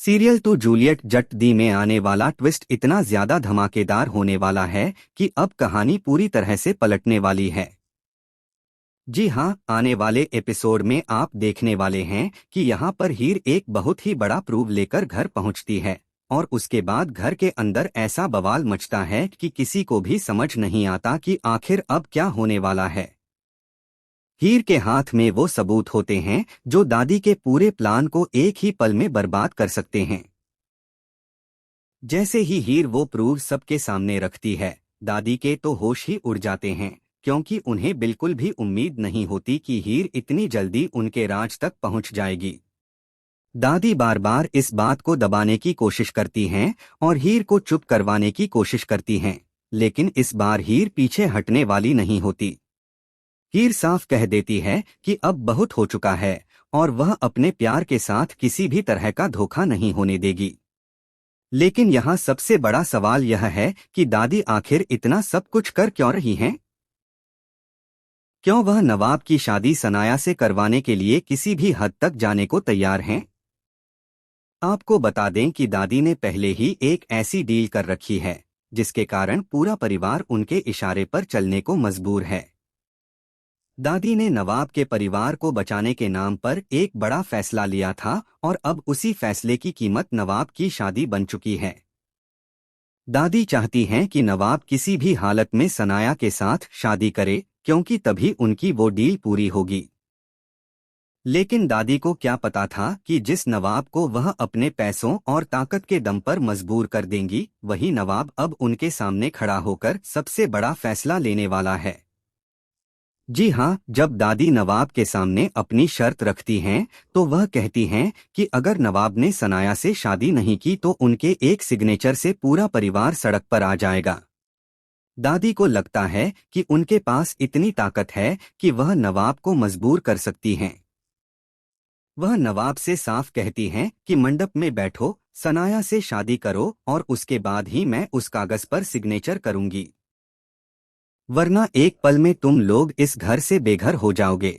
Serial तो Juliet जट दी में आने वाला ट्विस्ट इतना ज्यादा धमाकेदार होने वाला है कि अब कहानी पूरी तरह से पलटने वाली है। जी हाँ, आने वाले एपिसोड में आप देखने वाले हैं कि यहाँ पर हीर एक बहुत ही बड़ा प्रूव लेकर घर पहुँचती है और उसके बाद घर के अंदर ऐसा बवाल मचता है कि किसी को भी समझ नहीं आता कि आखिर अब क्या होने वाला है। हीर के हाथ में वो सबूत होते हैं जो दादी के पूरे प्लान को एक ही पल में बर्बाद कर सकते हैं। जैसे ही हीर वो प्रूफ सबके सामने रखती है, दादी के तो होश ही उड़ जाते हैं, क्योंकि उन्हें बिल्कुल भी उम्मीद नहीं होती कि हीर इतनी जल्दी उनके राज तक पहुंच जाएगी। दादी बार बार इस बात को दबाने की कोशिश करती हैं और हीर को चुप करवाने की कोशिश करती हैं, लेकिन इस बार हीर पीछे हटने वाली नहीं होती। हीर साफ कह देती है कि अब बहुत हो चुका है और वह अपने प्यार के साथ किसी भी तरह का धोखा नहीं होने देगी। लेकिन यहाँ सबसे बड़ा सवाल यह है कि दादी आखिर इतना सब कुछ कर क्यों रही हैं? क्यों वह नवाब की शादी सनाया से करवाने के लिए किसी भी हद तक जाने को तैयार हैं? आपको बता दें कि दादी ने पहले ही एक ऐसी डील कर रखी है जिसके कारण पूरा परिवार उनके इशारे पर चलने को मजबूर है। दादी ने नवाब के परिवार को बचाने के नाम पर एक बड़ा फैसला लिया था और अब उसी फैसले की कीमत नवाब की शादी बन चुकी है। दादी चाहती हैं कि नवाब किसी भी हालत में सनाया के साथ शादी करे, क्योंकि तभी उनकी वो डील पूरी होगी। लेकिन दादी को क्या पता था कि जिस नवाब को वह अपने पैसों और ताकत के दम पर मजबूर कर देंगी, वही नवाब अब उनके सामने खड़ा होकर सबसे बड़ा फैसला लेने वाला है। जी हाँ, जब दादी नवाब के सामने अपनी शर्त रखती हैं तो वह कहती हैं कि अगर नवाब ने सनाया से शादी नहीं की तो उनके एक सिग्नेचर से पूरा परिवार सड़क पर आ जाएगा। दादी को लगता है कि उनके पास इतनी ताकत है कि वह नवाब को मजबूर कर सकती हैं। वह नवाब से साफ कहती हैं कि मंडप में बैठो, सनाया से शादी करो और उसके बाद ही मैं उस कागज पर सिग्नेचर करूंगी, वरना एक पल में तुम लोग इस घर से बेघर हो जाओगे।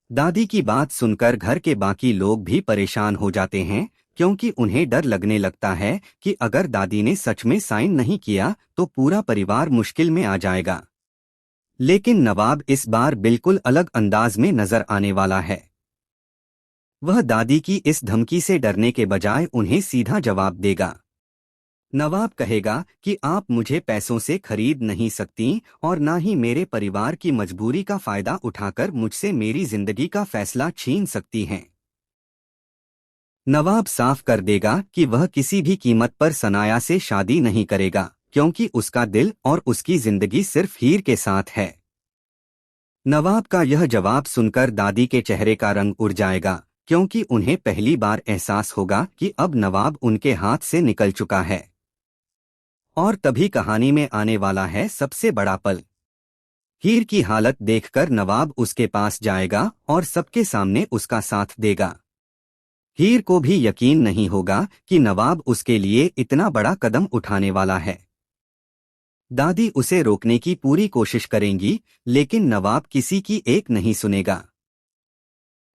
दादी की बात सुनकर घर के बाकी लोग भी परेशान हो जाते हैं, क्योंकि उन्हें डर लगने लगता है कि अगर दादी ने सच में साइन नहीं किया तो पूरा परिवार मुश्किल में आ जाएगा। लेकिन नवाब इस बार बिल्कुल अलग अंदाज में नजर आने वाला है। वह दादी की इस धमकी से डरने के बजाय उन्हें सीधा जवाब देगा। नवाब कहेगा कि आप मुझे पैसों से खरीद नहीं सकती और ना ही मेरे परिवार की मजबूरी का फायदा उठाकर मुझसे मेरी जिंदगी का फैसला छीन सकती हैं। नवाब साफ कर देगा कि वह किसी भी कीमत पर सनाया से शादी नहीं करेगा, क्योंकि उसका दिल और उसकी जिंदगी सिर्फ हीर के साथ है। नवाब का यह जवाब सुनकर दादी के चेहरे का रंग उड़ जाएगा, क्योंकि उन्हें पहली बार एहसास होगा कि अब नवाब उनके हाथ से निकल चुका है। और तभी कहानी में आने वाला है सबसे बड़ा पल। हीर की हालत देखकर नवाब उसके पास जाएगा और सबके सामने उसका साथ देगा। हीर को भी यकीन नहीं होगा कि नवाब उसके लिए इतना बड़ा कदम उठाने वाला है। दादी उसे रोकने की पूरी कोशिश करेंगी, लेकिन नवाब किसी की एक नहीं सुनेगा।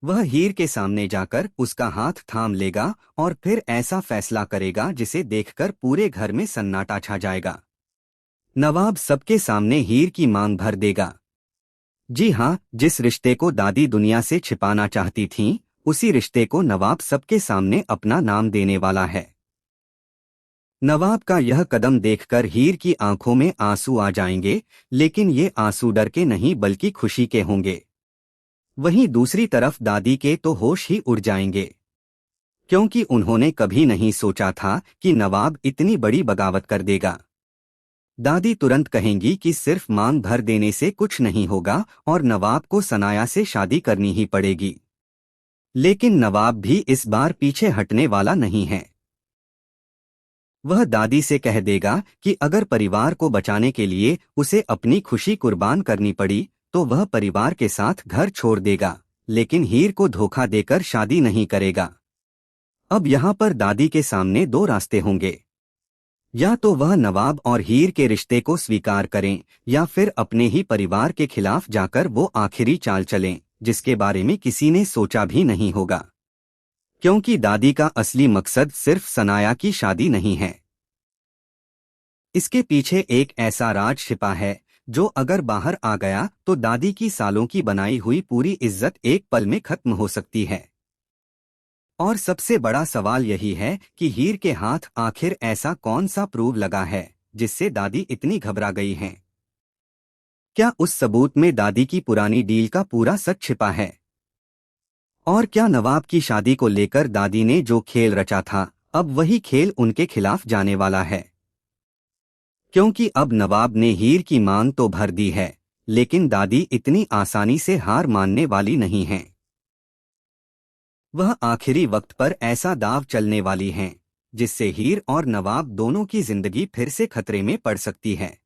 वह हीर के सामने जाकर उसका हाथ थाम लेगा और फिर ऐसा फैसला करेगा जिसे देखकर पूरे घर में सन्नाटा छा जाएगा। नवाब सबके सामने हीर की मांग भर देगा। जी हाँ, जिस रिश्ते को दादी दुनिया से छिपाना चाहती थीं, उसी रिश्ते को नवाब सबके सामने अपना नाम देने वाला है। नवाब का यह कदम देखकर हीर की आंखों में आंसू आ जाएंगे, लेकिन ये आंसू डर के नहीं बल्कि खुशी के होंगे। वहीं दूसरी तरफ दादी के तो होश ही उड़ जाएंगे, क्योंकि उन्होंने कभी नहीं सोचा था कि नवाब इतनी बड़ी बगावत कर देगा। दादी तुरंत कहेंगी कि सिर्फ मांग भर देने से कुछ नहीं होगा और नवाब को सनाया से शादी करनी ही पड़ेगी। लेकिन नवाब भी इस बार पीछे हटने वाला नहीं है। वह दादी से कह देगा कि अगर परिवार को बचाने के लिए उसे अपनी खुशी कुर्बान करनी पड़ी तो वह परिवार के साथ घर छोड़ देगा, लेकिन हीर को धोखा देकर शादी नहीं करेगा। अब यहाँ पर दादी के सामने दो रास्ते होंगे, या तो वह नवाब और हीर के रिश्ते को स्वीकार करें या फिर अपने ही परिवार के खिलाफ जाकर वो आखिरी चाल चलें जिसके बारे में किसी ने सोचा भी नहीं होगा। क्योंकि दादी का असली मकसद सिर्फ सनाया की शादी नहीं है। इसके पीछे एक ऐसा राज छिपा है जो अगर बाहर आ गया तो दादी की सालों की बनाई हुई पूरी इज्जत एक पल में खत्म हो सकती है। और सबसे बड़ा सवाल यही है कि हीर के हाथ आखिर ऐसा कौन सा प्रूव लगा है जिससे दादी इतनी घबरा गई हैं? क्या उस सबूत में दादी की पुरानी डील का पूरा सच छिपा है? और क्या नवाब की शादी को लेकर दादी ने जो खेल रचा था, अब वही खेल उनके खिलाफ जाने वाला है? क्योंकि अब नवाब ने हीर की मांग तो भर दी है, लेकिन दादी इतनी आसानी से हार मानने वाली नहीं हैं। वह आखिरी वक्त पर ऐसा दाव चलने वाली हैं, जिससे हीर और नवाब दोनों की जिंदगी फिर से खतरे में पड़ सकती है।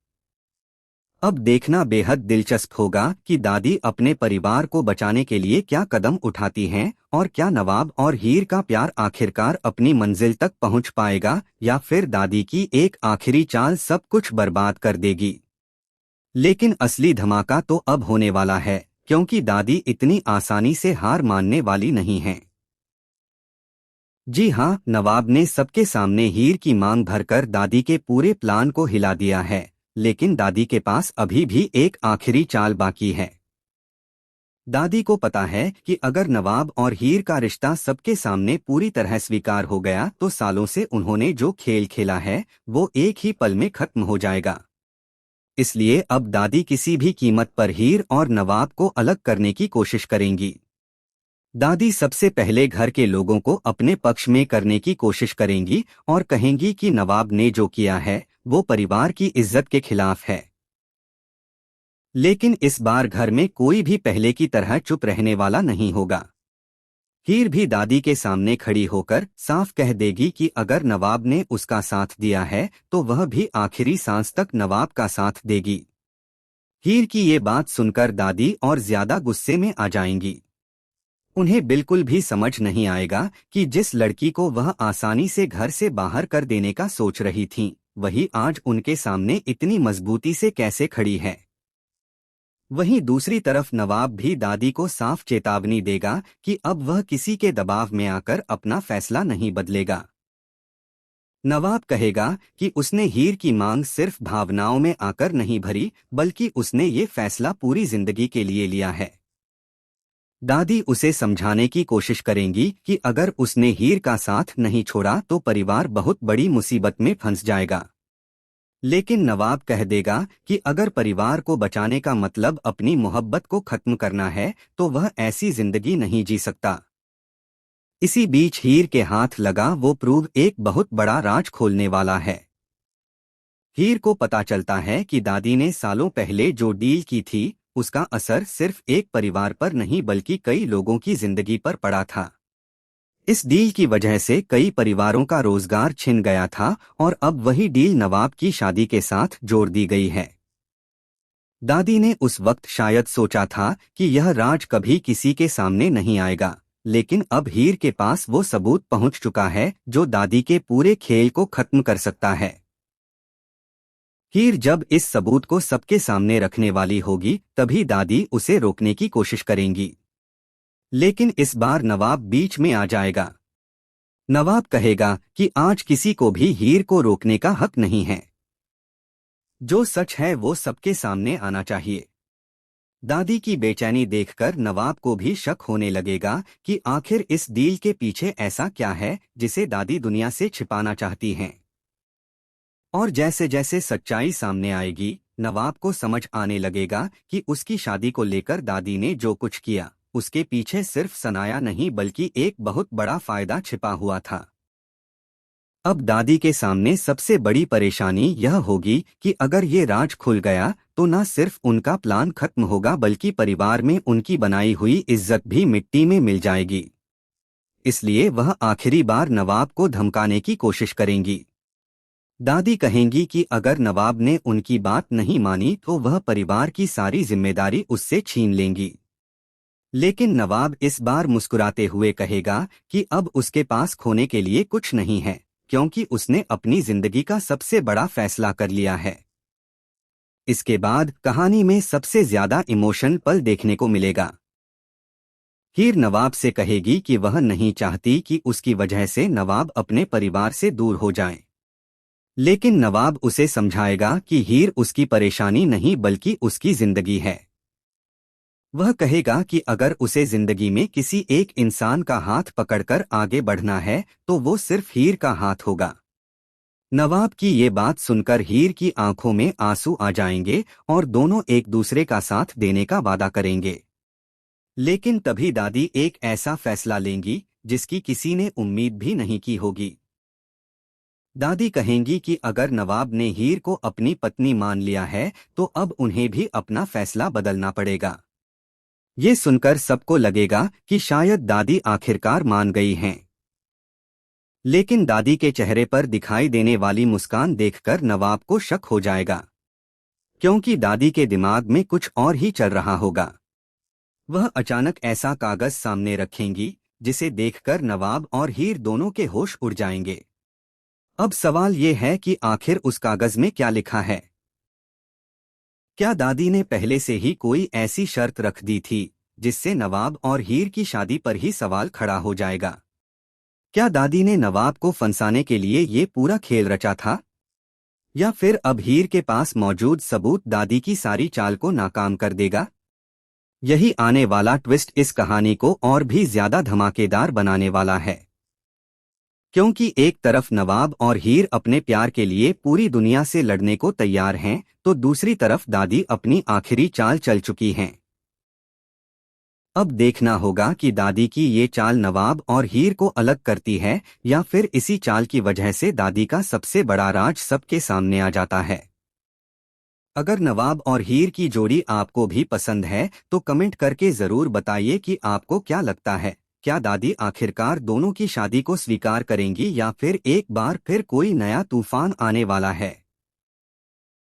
अब देखना बेहद दिलचस्प होगा कि दादी अपने परिवार को बचाने के लिए क्या कदम उठाती हैं और क्या नवाब और हीर का प्यार आखिरकार अपनी मंजिल तक पहुंच पाएगा या फिर दादी की एक आखिरी चाल सब कुछ बर्बाद कर देगी। लेकिन असली धमाका तो अब होने वाला है, क्योंकि दादी इतनी आसानी से हार मानने वाली नहीं हैं। जी हाँ, नवाब ने सबके सामने हीर की मांग भरकर दादी के पूरे प्लान को हिला दिया है, लेकिन दादी के पास अभी भी एक आखिरी चाल बाकी है। दादी को पता है कि अगर नवाब और हीर का रिश्ता सबके सामने पूरी तरह स्वीकार हो गया तो सालों से उन्होंने जो खेल खेला है वो एक ही पल में खत्म हो जाएगा। इसलिए अब दादी किसी भी कीमत पर हीर और नवाब को अलग करने की कोशिश करेंगी। दादी सबसे पहले घर के लोगों को अपने पक्ष में करने की कोशिश करेंगी और कहेंगी कि नवाब ने जो किया है वो परिवार की इज्जत के खिलाफ है। लेकिन इस बार घर में कोई भी पहले की तरह चुप रहने वाला नहीं होगा। हीर भी दादी के सामने खड़ी होकर साफ कह देगी कि अगर नवाब ने उसका साथ दिया है तो वह भी आखिरी सांस तक नवाब का साथ देगी। हीर की ये बात सुनकर दादी और ज्यादा गुस्से में आ जाएंगी। उन्हें बिल्कुल भी समझ नहीं आएगा कि जिस लड़की को वह आसानी से घर से बाहर कर देने का सोच रही थीं, वही आज उनके सामने इतनी मजबूती से कैसे खड़ी है। वहीं दूसरी तरफ नवाब भी दादी को साफ चेतावनी देगा कि अब वह किसी के दबाव में आकर अपना फैसला नहीं बदलेगा। नवाब कहेगा कि उसने हीर की मांग सिर्फ भावनाओं में आकर नहीं भरी, बल्कि उसने ये फैसला पूरी जिंदगी के लिए लिया है। दादी उसे समझाने की कोशिश करेंगी कि अगर उसने हीर का साथ नहीं छोड़ा तो परिवार बहुत बड़ी मुसीबत में फंस जाएगा। लेकिन नवाब कह देगा कि अगर परिवार को बचाने का मतलब अपनी मोहब्बत को खत्म करना है तो वह ऐसी जिंदगी नहीं जी सकता। इसी बीच हीर के हाथ लगा वो प्रूव एक बहुत बड़ा राज खोलने वाला है। हीर को पता चलता है कि दादी ने सालों पहले जो डील की थी उसका असर सिर्फ एक परिवार पर नहीं बल्कि कई लोगों की जिंदगी पर पड़ा था। इस डील की वजह से कई परिवारों का रोजगार छिन गया था और अब वही डील नवाब की शादी के साथ जोड़ दी गई है। दादी ने उस वक्त शायद सोचा था कि यह राज कभी किसी के सामने नहीं आएगा, लेकिन अब हीर के पास वो सबूत पहुंच चुका है जो दादी के पूरे खेल को खत्म कर सकता है। हीर जब इस सबूत को सबके सामने रखने वाली होगी तभी दादी उसे रोकने की कोशिश करेंगी। लेकिन इस बार नवाब बीच में आ जाएगा। नवाब कहेगा कि आज किसी को भी हीर को रोकने का हक नहीं है। जो सच है वो सबके सामने आना चाहिए। दादी की बेचैनी देखकर नवाब को भी शक होने लगेगा कि आखिर इस डील के पीछे ऐसा क्या है जिसे दादी दुनिया से छिपाना चाहती हैं। और जैसे जैसे सच्चाई सामने आएगी, नवाब को समझ आने लगेगा कि उसकी शादी को लेकर दादी ने जो कुछ किया उसके पीछे सिर्फ सनाया नहीं बल्कि एक बहुत बड़ा फायदा छिपा हुआ था। अब दादी के सामने सबसे बड़ी परेशानी यह होगी कि अगर ये राज खुल गया तो न सिर्फ उनका प्लान खत्म होगा बल्कि परिवार में उनकी बनाई हुई इज्जत भी मिट्टी में मिल जाएगी। इसलिए वह आखिरी बार नवाब को धमकाने की कोशिश करेंगी। दादी कहेंगी कि अगर नवाब ने उनकी बात नहीं मानी तो वह परिवार की सारी जिम्मेदारी उससे छीन लेंगी। लेकिन नवाब इस बार मुस्कुराते हुए कहेगा कि अब उसके पास खोने के लिए कुछ नहीं है, क्योंकि उसने अपनी जिंदगी का सबसे बड़ा फैसला कर लिया है। इसके बाद कहानी में सबसे ज्यादा इमोशन पल देखने को मिलेगा। हीर नवाब से कहेगी कि वह नहीं चाहती कि उसकी वजह से नवाब अपने परिवार से दूर हो जाए। लेकिन नवाब उसे समझाएगा कि हीर उसकी परेशानी नहीं बल्कि उसकी जिंदगी है। वह कहेगा कि अगर उसे जिंदगी में किसी एक इंसान का हाथ पकड़कर आगे बढ़ना है तो वो सिर्फ हीर का हाथ होगा। नवाब की ये बात सुनकर हीर की आंखों में आंसू आ जाएंगे और दोनों एक दूसरे का साथ देने का वादा करेंगे। लेकिन तभी दादी एक ऐसा फैसला लेंगी जिसकी किसी ने उम्मीद भी नहीं की होगी। दादी कहेंगी कि अगर नवाब ने हीर को अपनी पत्नी मान लिया है तो अब उन्हें भी अपना फैसला बदलना पड़ेगा। ये सुनकर सबको लगेगा कि शायद दादी आखिरकार मान गई हैं। लेकिन दादी के चेहरे पर दिखाई देने वाली मुस्कान देखकर नवाब को शक हो जाएगा, क्योंकि दादी के दिमाग में कुछ और ही चल रहा होगा। वह अचानक ऐसा कागज सामने रखेंगी जिसे देखकर नवाब और हीर दोनों के होश उड़ जाएंगे। अब सवाल ये है कि आखिर उस कागज में क्या लिखा है? क्या दादी ने पहले से ही कोई ऐसी शर्त रख दी थी जिससे नवाब और हीर की शादी पर ही सवाल खड़ा हो जाएगा? क्या दादी ने नवाब को फंसाने के लिए ये पूरा खेल रचा था? या फिर अब हीर के पास मौजूद सबूत दादी की सारी चाल को नाकाम कर देगा? यही आने वाला ट्विस्ट इस कहानी को और भी ज्यादा धमाकेदार बनाने वाला है, क्योंकि एक तरफ नवाब और हीर अपने प्यार के लिए पूरी दुनिया से लड़ने को तैयार हैं, तो दूसरी तरफ दादी अपनी आखिरी चाल चल चुकी हैं। अब देखना होगा कि दादी की ये चाल नवाब और हीर को अलग करती है या फिर इसी चाल की वजह से दादी का सबसे बड़ा राज सबके सामने आ जाता है। अगर नवाब और हीर की जोड़ी आपको भी पसंद है तो कमेंट करके जरूर बताइए कि आपको क्या लगता है। क्या दादी आखिरकार दोनों की शादी को स्वीकार करेंगी या फिर एक बार फिर कोई नया तूफान आने वाला है?